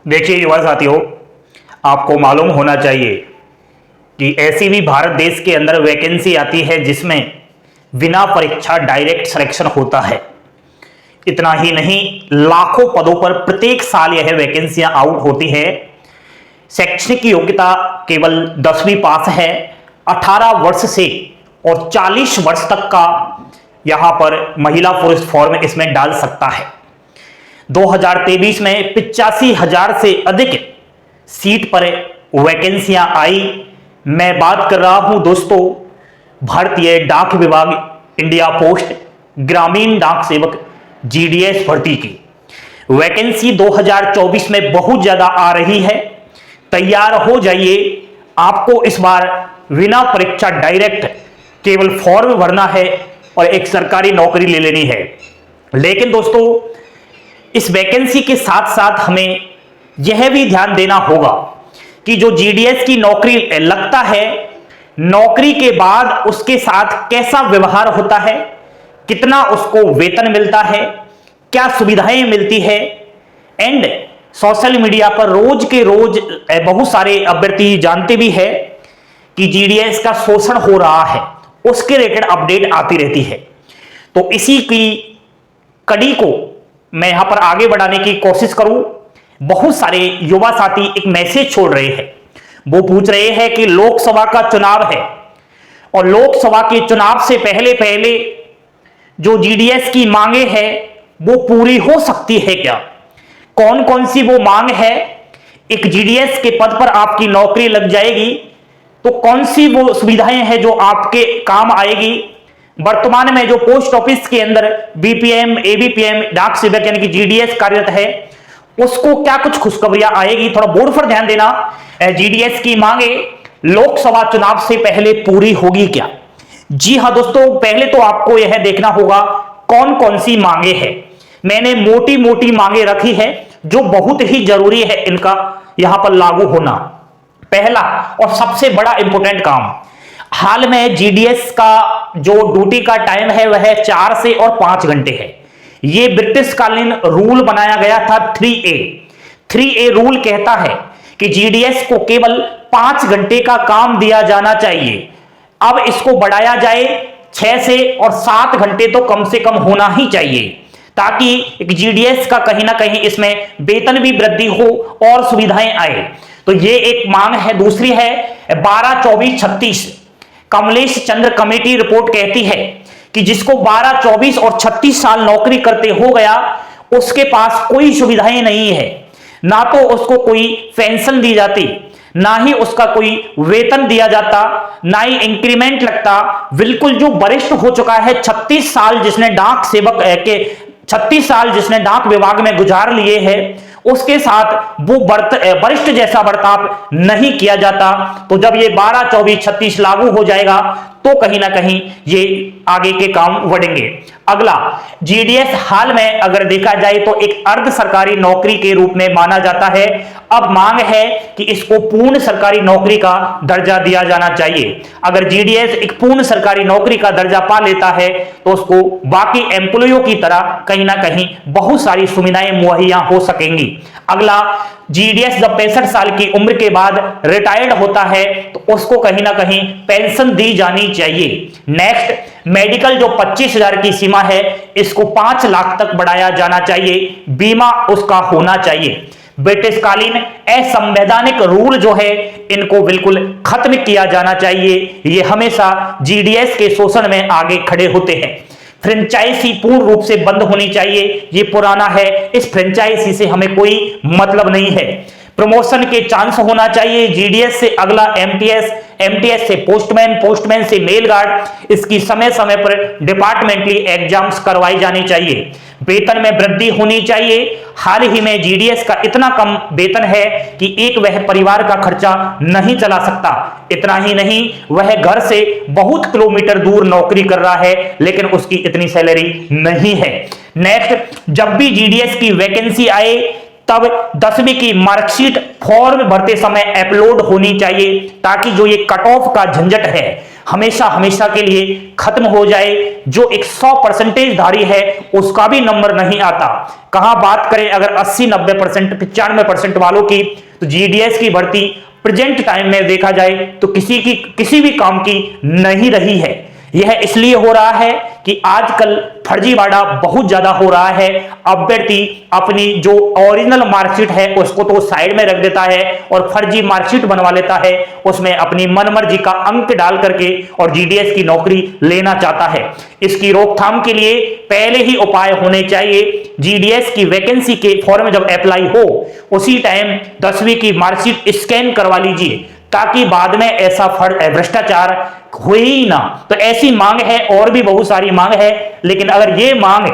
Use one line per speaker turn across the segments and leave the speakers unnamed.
देखिए युवा साथियों, आपको मालूम होना चाहिए कि ऐसी भी भारत देश के अंदर वैकेंसी आती है जिसमें बिना परीक्षा डायरेक्ट सिलेक्शन होता है। इतना ही नहीं, लाखों पदों पर प्रत्येक साल यह वैकेंसियां आउट होती है। शैक्षणिक योग्यता केवल 10वीं पास है। 18 वर्ष से और 40 वर्ष तक का यहां पर महिला पुरुष फॉर्म इसमें डाल सकता है। 2023 में 85,000 से अधिक सीट पर वैकेंसियां आई। मैं बात कर रहा हूं दोस्तों भारतीय डाक विभाग, इंडिया पोस्ट ग्रामीण डाक सेवक जीडीएस भर्ती की। वैकेंसी 2024 में बहुत ज्यादा आ रही है। तैयार हो जाइए, आपको इस बार बिना परीक्षा डायरेक्ट केवल फॉर्म भरना है और एक सरकारी नौकरी ले लेनी है। लेकिन दोस्तों इस वैकेंसी के साथ साथ हमें यह भी ध्यान देना होगा कि जो जीडीएस की नौकरी लगता है, नौकरी के बाद उसके साथ कैसा व्यवहार होता है, कितना उसको वेतन मिलता है, क्या सुविधाएं मिलती है। एंड सोशल मीडिया पर रोज के रोज बहुत सारे अभ्यर्थी जानते भी है कि जीडीएस का शोषण हो रहा है, उसके रिलेटेड अपडेट आती रहती है। तो इसी की कड़ी को मैं यहां पर आगे बढ़ाने की कोशिश करूं। बहुत सारे युवा साथी एक मैसेज छोड़ रहे हैं। वो पूछ रहे हैं कि लोकसभा का चुनाव है और लोकसभा के चुनाव से पहले पहले जो जीडीएस की मांगे हैं वो पूरी हो सकती है क्या? कौन कौन सी वो मांग है? एक जीडीएस के पद पर आपकी नौकरी लग जाएगी तो कौन सी वो सुविधाएं हैं जो आपके काम आएगी? वर्तमान में जो पोस्ट ऑफिस के अंदर बीपीएम, एबीपीएम डाक सेवक यानी कि जीडीएस कार्यरत है, उसको क्या कुछ खुशखबरियां आएगी? थोड़ा बोर्ड पर ध्यान देना। जीडीएस की मांगे लोकसभा चुनाव से पहले पूरी होगी क्या? जी हां दोस्तों, पहले तो आपको यह देखना होगा कौन कौन सी मांगे हैं। मैंने मोटी मोटी मांगे रखी है जो बहुत ही जरूरी है इनका यहां पर लागू होना। पहला और सबसे बड़ा इंपॉर्टेंट काम, हाल में जीडीएस का जो ड्यूटी का टाइम है वह 4 से और 5 घंटे है। यह ब्रिटिश कालीन रूल बनाया गया था 3A रूल कहता है कि जीडीएस को केवल 5 घंटे का काम दिया जाना चाहिए। अब इसको बढ़ाया जाए 6 से और 7 घंटे तो कम से कम होना ही चाहिए ताकि एक जीडीएस का कहीं ना कहीं इसमें वेतन भी वृद्धि हो और सुविधाएं आए। तो ये एक मांग है। दूसरी है 12-24-36 कमलेश चंद्र कमेटी रिपोर्ट कहती है कि जिसको 12, 24 और 36 साल नौकरी करते हो गया उसके पास कोई सुविधाएं नहीं है। ना तो उसको कोई पेंशन दी जाती, ना ही उसका कोई वेतन दिया जाता, ना ही इंक्रीमेंट लगता। बिल्कुल जो वरिष्ठ हो चुका है 36 साल जिसने डाक सेवक के 36 साल जिसने डाक विभाग में गुजार लिए हैं, उसके साथ वो वरिष्ठ जैसा बर्ताव नहीं किया जाता। तो जब ये 12, 24, 36 लागू हो जाएगा तो कहीं ना कहीं ये आगे के काम बढ़ेंगे। अगला, जीडीएस हाल में अगर देखा जाए तो एक अर्ध सरकारी नौकरी के रूप में माना जाता है। अब मांग है कि इसको पूर्ण सरकारी नौकरी का दर्जा दिया जाना चाहिए। अगर जीडीएस एक पूर्ण सरकारी नौकरी का दर्जा पा लेता है तो उसको बाकी एम्प्लॉइयों की तरह कहीं ना कहीं बहुत सारी सुविधाएं मुहैया हो सकेंगी। अगला, जीडीएस जब 65 साल की उम्र के बाद रिटायर्ड होता है तो उसको कहीं ना कहीं पेंशन दी जानी चाहिए। नेक्स्ट, मेडिकल जो 25,000 की सीमा है इसको 5 लाख तक बढ़ाया जाना चाहिए। बीमा उसका होना चाहिए। ब्रिटिशकालीन असंवैधानिक रूल जो है इनको बिल्कुल खत्म किया जाना चाहिए। ये हमेशा जीडीएस के शोषण में आगे खड़े होते हैं। फ्रेंचाइजी पूर्ण रूप से बंद होनी चाहिए। ये पुराना है, इस फ्रेंचाइजी से हमें कोई मतलब नहीं है। प्रमोशन के चांस होना चाहिए। जीडीएस से अगला एमटीएस, एमटीएस से पोस्टमैन, पोस्टमैन से मेल गार्ड। इसकी समय समय पर डिपार्टमेंटली एग्जाम्स करवाई जानी चाहिए। वेतन में वृद्धि होनी चाहिए। हाल ही में जीडीएस का इतना कम वेतन है कि एक वह परिवार का खर्चा नहीं चला सकता। इतना ही नहीं, वह घर से बहुत किलोमीटर दूर नौकरी कर रहा है लेकिन उसकी इतनी सैलरी नहीं है। नेक्स्ट, जब भी जीडीएस की वैकेंसी आए तब 10वीं की मार्कशीट फॉर्म भरते समय अपलोड होनी चाहिए ताकि जो ये कट ऑफ का झंझट है हमेशा हमेशा के लिए खत्म हो जाए, जो एक 100% धारी है उसका भी नंबर नहीं आता। कहां बात करें अगर 80-90%, 95% वालों की, तो जीडीएस की भर्ती प्रेजेंट टाइम में देखा जाए तो किसी भी काम की नहीं रही है। यह इसलिए हो रहा है कि आजकल फर्जीवाड़ा बहुत ज्यादा हो रहा है। अभ्यर्थी अपनी जो ओरिजिनल मार्कशीट है उसको तो साइड में रख देता है और फर्जी मार्कशीट बनवा लेता है, उसमें अपनी मनमर्जी का अंक डाल करके और जीडीएस की नौकरी लेना चाहता है। इसकी रोकथाम के लिए पहले ही उपाय होने चाहिए। जीडीएस की वैकेंसी के फॉर्म जब अप्लाई हो उसी टाइम 10वीं की मार्कशीट स्कैन करवा लीजिए, ताकि बाद में ऐसा भ्रष्टाचार हो ही ना। तो ऐसी मांग है, और भी बहुत सारी मांग है, लेकिन अगर ये मांग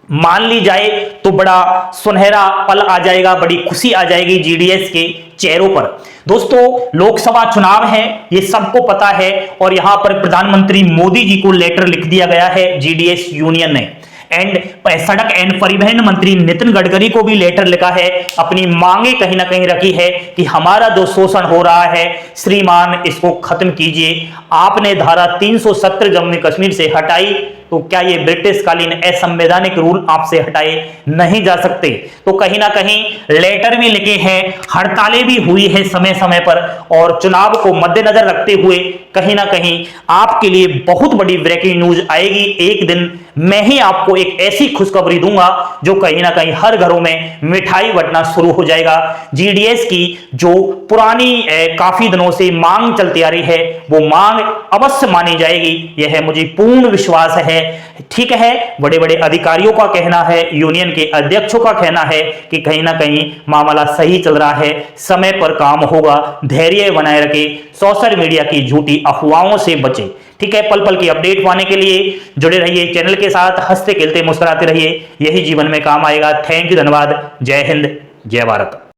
मान ली जाए तो बड़ा सुनहरा पल आ जाएगा, बड़ी खुशी आ जाएगी जीडीएस के चेहरों पर। दोस्तों, लोकसभा चुनाव है, ये सबको पता है, और यहां पर प्रधानमंत्री मोदी जी को लेटर लिख दिया गया है जीडीएस यूनियन ने। एंड सड़क एंड परिवहन मंत्री नितिन गडकरी को भी लेटर लिखा है, अपनी मांगे कहीं ना कहीं रखी है कि हमारा जो शोषण हो रहा है श्रीमान, इसको खत्म कीजिए। आपने धारा 370 जम्मू कश्मीर से हटाई, तो क्या ये ब्रिटिश कालीन असंवैधानिक रूल आपसे हटाए नहीं जा सकते? तो कहीं ना कहीं लेटर भी लिखे हैं, हड़तालें भी हुई है समय समय पर, और चुनाव को मद्देनजर रखते हुए कहीं ना कहीं आपके लिए बहुत बड़ी ब्रेकिंग न्यूज आएगी। एक दिन मैं ही आपको एक ऐसी खुशखबरी दूंगा जो कहीं ना कहीं हर घरों में मिठाई बंटना शुरू हो जाएगा। जीडीएस की जो पुरानी काफी दिनों से मांग चलती आ रही है, वो मांग अवश्य मानी जाएगी, यह मुझे पूर्ण विश्वास है। ठीक है, बड़े बड़े अधिकारियों का कहना है, यूनियन के अध्यक्षों का कहना है कि कहीं ना कहीं मामला सही चल रहा है, समय पर काम होगा, धैर्य बनाए रखे, सोशल मीडिया की झूठी अफवाहों से बचे। ठीक है, पल पल की अपडेट पाने के लिए जुड़े रहिए चैनल के साथ, हंसते खेलते मुस्कुराते रहिए, यही जीवन में काम आएगा। थैंक यू, धन्यवाद, जय हिंद, जय भारत।